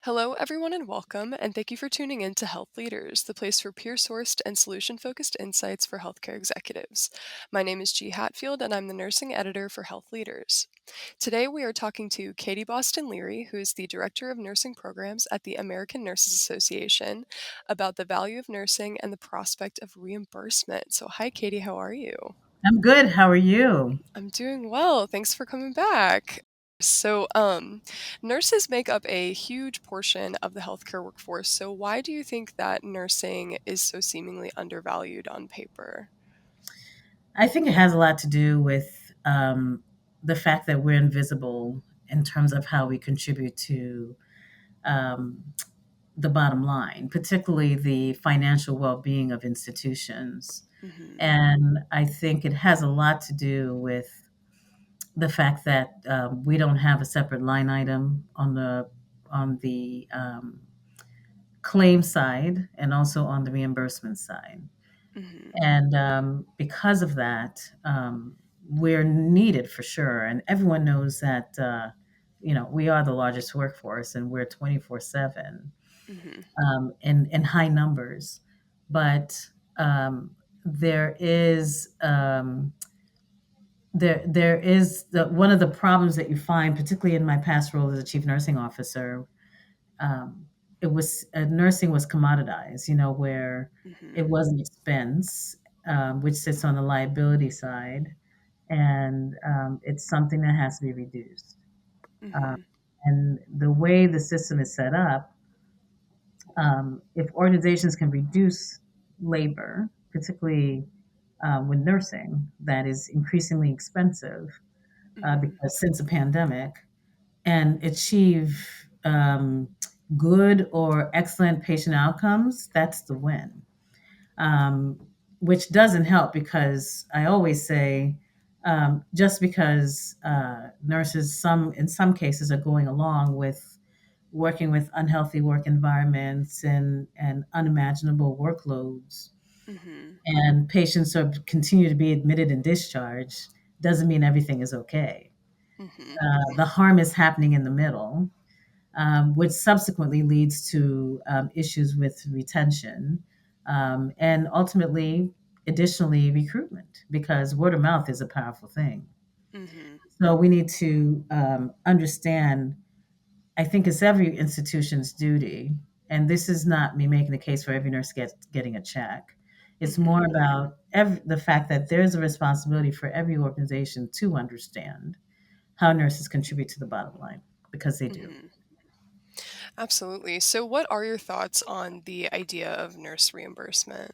Hello, everyone, and welcome, and thank you for tuning in to Health Leaders, the place for peer sourced and solution focused insights for healthcare executives. My name is G. Hatfield, and I'm the nursing editor for Health Leaders. Today, we are talking to Katie Boston-Leary, who is the Director of Nursing Programs at the American Nurses Association, about the value of nursing and the prospect of reimbursement. So, hi, Katie, how are you? I'm good. How are you? I'm doing well. Thanks for coming back. Nurses make up a huge portion of the healthcare workforce. So, why do you think that nursing is so seemingly undervalued on paper? I think it has a lot to do with the fact that we're invisible in terms of how we contribute to um, the bottom line, particularly the financial well being of institutions. Mm-hmm. And I think it has a lot to do with the fact that we don't have a separate line item on the claim side and also on the reimbursement side. Mm-hmm. And because of that, we're needed for sure. And everyone knows that, we are the largest workforce and we're 24/7 Mm-hmm. in high numbers. But there is one of the problems that you find, particularly in my past role as a chief nursing officer. um, Nursing was commoditized, where Mm-hmm. it was an expense, which sits on the liability side, and it's something that has to be reduced. Um, Mm-hmm. and the way the system is set up, if organizations can reduce labor, particularly with nursing, that is increasingly expensive Mm-hmm. because since the pandemic, and achieve good or excellent patient outcomes, that's the win. Um, which doesn't help because I always say, just because nurses, in some cases, are going along with working with unhealthy work environments and unimaginable workloads, Mm-hmm. and patients are continue to be admitted and discharged, doesn't mean everything is okay. Mm-hmm. The harm is happening in the middle, which subsequently leads to issues with retention, and ultimately, additionally, recruitment, because word of mouth is a powerful thing. Mm-hmm. So we need to understand, I think it's every institution's duty, and this is not me making the case for every nurse getting a check. It's Mm-hmm. more about the fact that there's a responsibility for every organization to understand how nurses contribute to the bottom line, because they do. Mm-hmm. Absolutely. So, what are your thoughts on the idea of nurse reimbursement?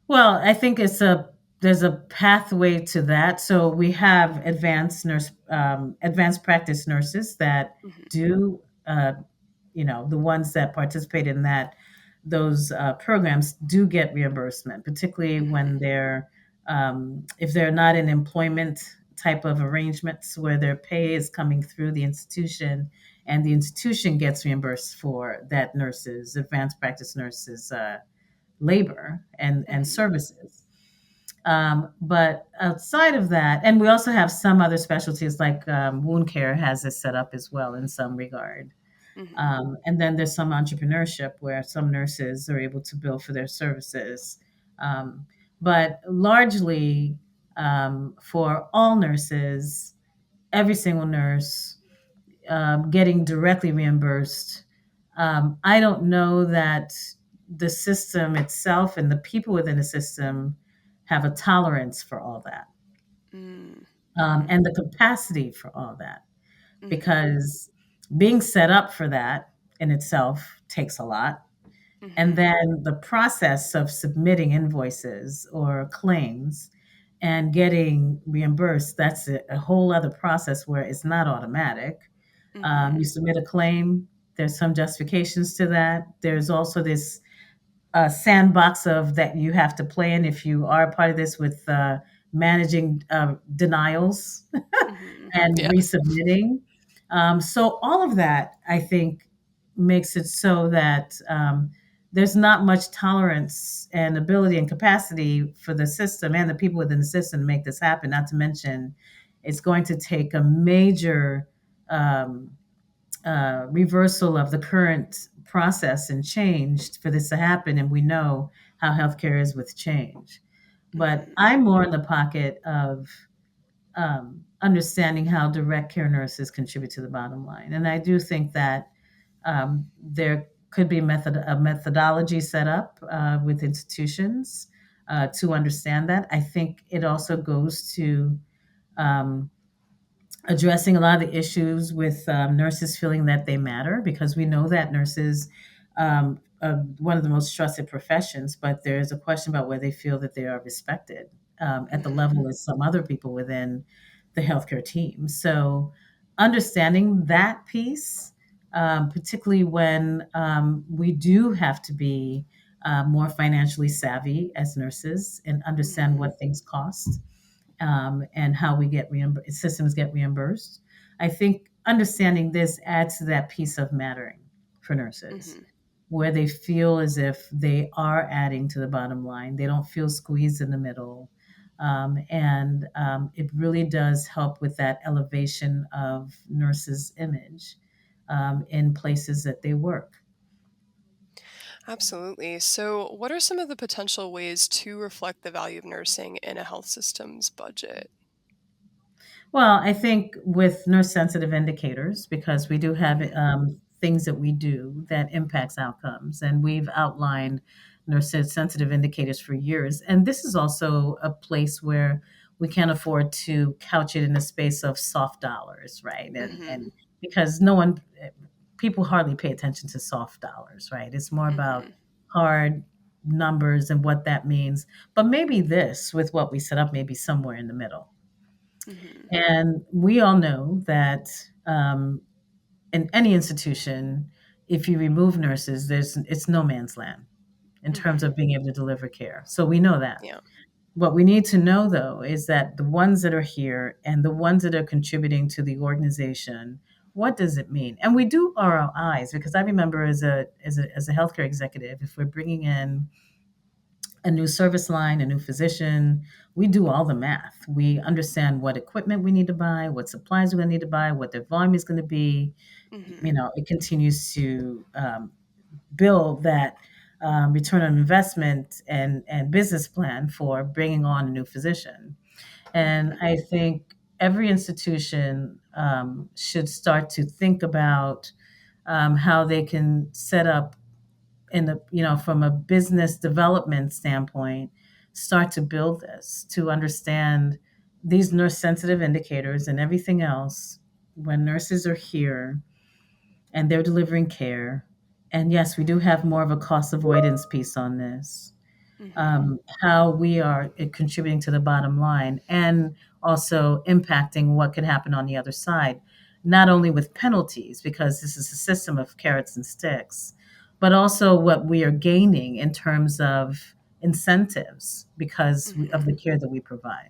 Well, I think there's a pathway to that. So we have advanced practice nurses that Mm-hmm. do, the ones that participate in those programs do get reimbursement, particularly when Mm-hmm. if they're not in employment type of arrangements where their pay is coming through the institution, and the institution gets reimbursed for that advanced practice nurses labor and Mm-hmm. services. But outside of that, and we also have some other specialties like wound care has this set up as well in some regard. Mm-hmm. And then there's some entrepreneurship where some nurses are able to bill for their services. Um, but largely, for all nurses, every single nurse getting directly reimbursed. I don't know that the system itself and the people within the system have a tolerance for all that, Mm-hmm. and the capacity for all that, Mm-hmm. because being set up for that in itself takes a lot. And Mm-hmm. then the process of submitting invoices or claims and getting reimbursed, that's a whole other process where it's not automatic. Mm-hmm. You submit a claim, there's some justifications to that. There's also this sandbox of that you have to play in if you are a part of this with managing denials Mhm. and Yeah. resubmitting. So all of that, I think, makes it so that there's not much tolerance and ability and capacity for the system and the people within the system to make this happen. Not to mention, it's going to take a major um, reversal of the current process and change for this to happen. And we know how healthcare is with change. But Mhm. I'm more in the pocket of understanding how direct care nurses contribute to the bottom line. And I do think that there could be a methodology set up with institutions to understand that. I think it also goes to um, addressing a lot of the issues with nurses feeling that they matter, because we know that nurses are one of the most trusted professions, but there's a question about whether they feel that they are respected at the Mhm. level as some other people within the healthcare team. So understanding that piece, particularly when we do have to be more financially savvy as nurses and understand Mhm. what things cost, and how we get systems get reimbursed. I think understanding this adds to that piece of mattering for nurses, Mhm. where they feel as if they are adding to the bottom line. They don't feel squeezed in the middle. And it really does help with that elevation of nurses' image in places that they work. Absolutely. So, what are some of the potential ways to reflect the value of nursing in a health system's budget? Well, I think with nurse sensitive indicators, because we do have Mhm. things that we do that impacts outcomes, and we've outlined nurse sensitive indicators for years. And this is also a place where we can't afford to couch it in a space of soft dollars, right? Mhm. And because no one, people hardly pay attention to soft dollars, right? It's more about Mhm. hard numbers and what that means. But maybe this, with what we set up, maybe somewhere in the middle. Mhm. And we all know that in any institution, if you remove nurses, it's no man's land in terms Mhm. of being able to deliver care. So we know that. Yeah. What we need to know, though, is that the ones that are here and the ones that are contributing to the organization, what does it mean? And we do ROIs, because I remember as a healthcare executive, if we're bringing in a new service line, a new physician. We do all the math. We understand what equipment we need to buy, what supplies we're going to need to buy, what their volume is going to be. Mhm. You know, it continues to build that return on investment and business plan for bringing on a new physician. And Mhm. I think every institution should start to think about how they can set up in the from a business development standpoint, start to build this to understand these nurse sensitive indicators and everything else when nurses are here and they're delivering care. And yes, we do have more of a cost avoidance piece on this, Mhm. how we are contributing to the bottom line and also impacting what could happen on the other side, not only with penalties, because this is a system of carrots and sticks, but also what we are gaining in terms of incentives because of the Mhm. care that we provide.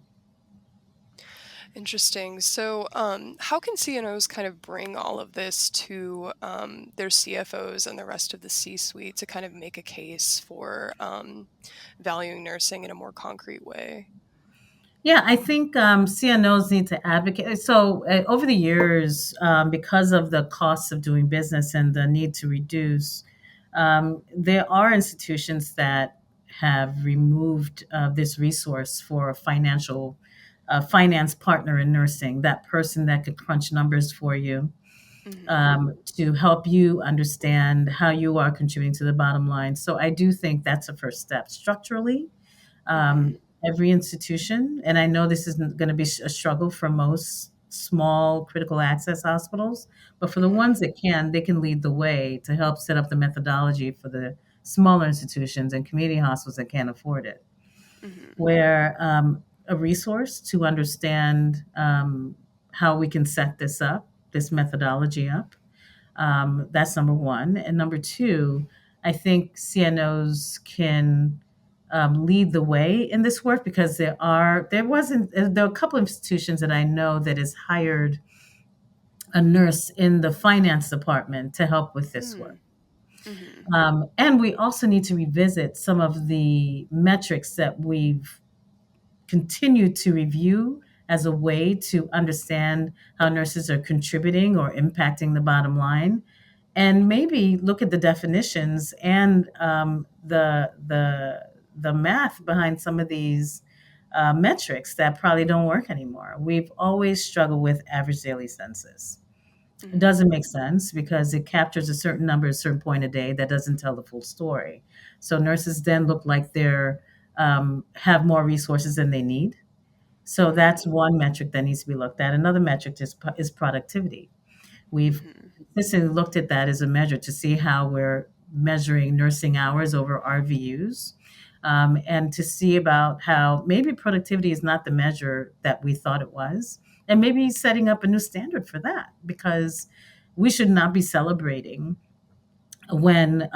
Interesting. So, how can CNOs kind of bring all of this to their CFOs and the rest of the C-suite to kind of make a case for valuing nursing in a more concrete way? Yeah, I think CNOs need to advocate. So over the years, because of the costs of doing business and the need to reduce, there are institutions that have removed this resource for a finance partner in nursing, that person that could crunch numbers for you, Mhm. to help you understand how you are contributing to the bottom line. So I do think that's a first step. Structurally, Mhm. every institution, and I know this isn't going to be a struggle for most small critical access hospitals, but for the Mhm. ones that can, they can lead the way to help set up the methodology for the smaller institutions and community hospitals that can't afford it, Mhm. where a resource to understand how we can set this up, this methodology up. That's number one. And number two, I think CNOs can lead the way in this work, because there are a couple of institutions that I know that has hired a nurse in the finance department to help with this work. Mm. Mhm. And we also need to revisit some of the metrics that we've continued to review as a way to understand how nurses are contributing or impacting the bottom line, and maybe look at the definitions and the math behind some of these metrics that probably don't work anymore. We've always struggled with average daily census. It Mhm. doesn't make sense because it captures a certain number at a certain point a day that doesn't tell the full story. So nurses then look like they're have more resources than they need. So Mhm. that's one metric that needs to be looked at. Another metric is productivity. We've Mhm. consistently looked at that as a measure to see how we're measuring nursing hours over RVUs, and to see about how maybe productivity is not the measure that we thought it was, and maybe setting up a new standard for that, because we should not be celebrating when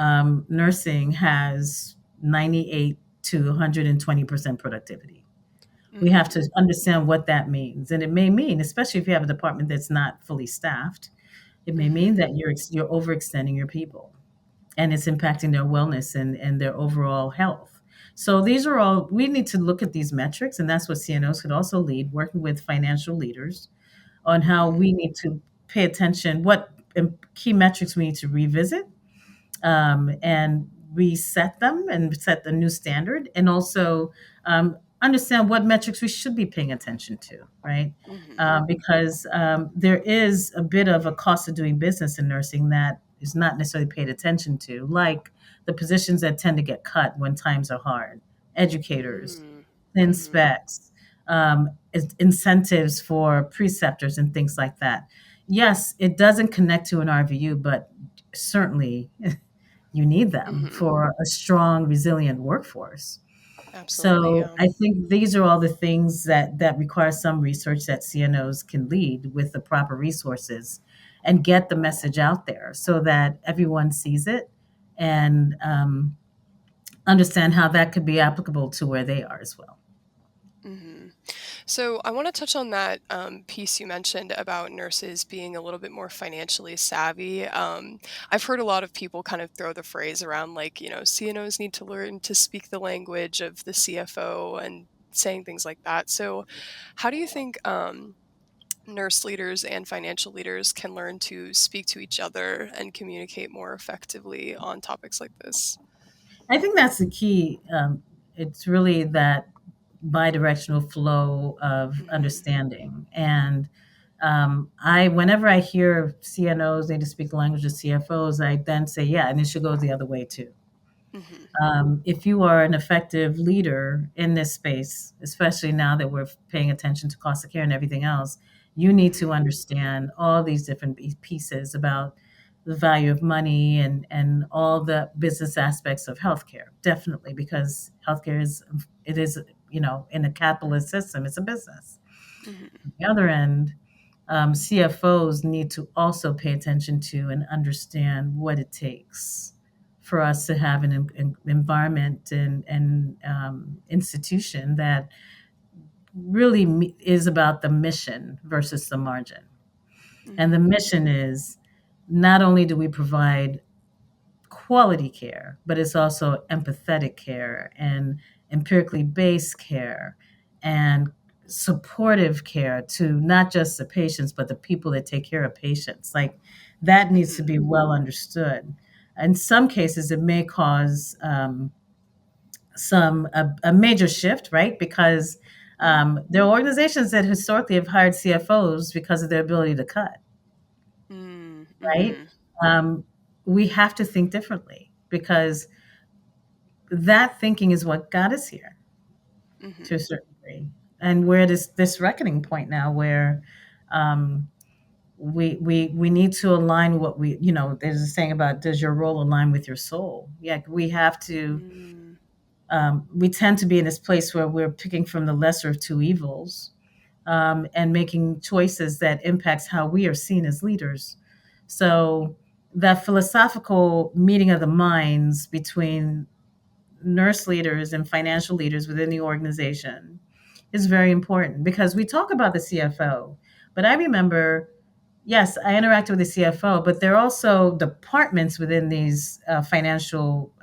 nursing has 98 to 120% productivity. We have Mhm. to understand what that means. And it may mean, especially if you have a department that's not fully staffed, it may mean Mhm. that you're overextending your people, and it's impacting their wellness and their overall health. So these are all we need to look at these metrics, and that's what CNOs could also lead, working with financial leaders on how Mhm. we need to pay attention, what key metrics we need to revisit, and reset them and set the new standard, and also understand what metrics we should be paying attention to, right? Mhm. Because there is a bit of a cost of doing business in nursing that is not necessarily paid attention to, like the positions that tend to get cut when times are hard, educators, Mhm. Mhm. inspects, incentives for preceptors and things like that. Yes, it doesn't connect to an RVU, but certainly you need them Mhm. for a strong, resilient workforce. Absolutely, So yeah. I think these are all the things that require some research that CNOs can lead with the proper resources and get the message out there so that everyone sees it and understand how that could be applicable to where they are as well. Mhm. So I want to touch on that piece you mentioned about nurses being a little bit more financially savvy. I've heard a lot of people kind of throw the phrase around like, CNOs need to learn to speak the language of the CFO and saying things like that. So, how do you think nurse leaders and financial leaders can learn to speak to each other and communicate more effectively on topics like this? I think that's the key. It's really that bi-directional flow of Hmm. understanding. And whenever I hear CNOs need to speak the language of CFOs, I then say, yeah, and it should go the other way too. Hmm. If you are an effective leader in this space, especially now that we're paying attention to cost of care and everything else, you need to Hmm. understand all these different pieces about the value of money and all the business aspects of healthcare. Definitely, because healthcare is in a capitalist system, it's a business. Hmm. On the other end, CFOs need to also pay attention to and understand what it takes for us to have an environment and institution that really is about the mission versus the margin. And the Hmm. mission is not only do we provide quality care, but it's also empathetic care and empirically based care and supportive care to not just the patients, but the people that take care of patients. Like that needs to Hmm. be well understood. In some cases, it may cause a major shift, right? Because there are organizations that historically have hired CFOs because of their ability to cut, Hmm. right? Hmm. Um, we have to think differently because that thinking is what got us here to a Hmm. certain degree. And we're at this reckoning point now where um, we need to align what there's a saying about does your role align with your soul? Yeah, we have to. Hmm. We tend to be in this place where we're picking from the lesser of two evils, and making choices that impacts how we are seen as leaders. So that philosophical meeting of the minds between nurse leaders and financial leaders within the organization is very important because we talk about the CFO, but I remember, yes, I interacted with the CFO, but there are also departments within these financial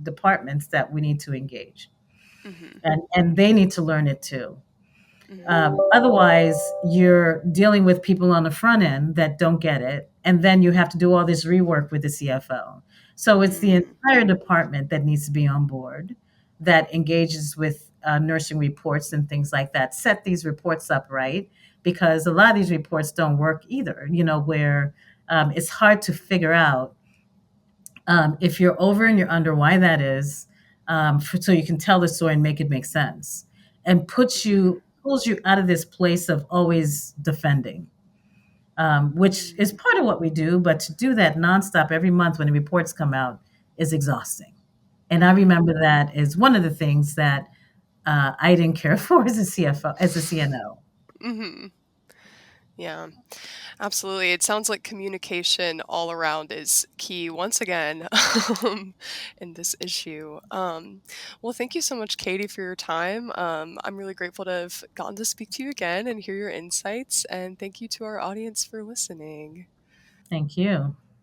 departments that we need to engage, Hmm. and they need to learn it too. Mhm. Otherwise, you're dealing with people on the front end that don't get it, and then you have to do all this rework with the CFO. So it's the Mm. entire department that needs to be on board, that engages with nursing reports and things like that. Set these reports up right, because a lot of these reports don't work either. Where it's hard to figure out if you're over and you're under, why that is, so you can tell the story and make it make sense, and Mhm. pulls you out of this place of always defending, which is Mhm. part of what we do. But to do that nonstop every month when the reports come out is exhausting. And I Mhm. remember that is one of the things that I didn't care for as a CFO, as a CNO. Mhm. Yeah. Absolutely. It sounds like communication all around is key once again in this issue. Well, thank you so much, Katie, for your time. I'm really grateful to have gotten to speak to you again and hear your insights. And thank you to our audience for listening. Thank you.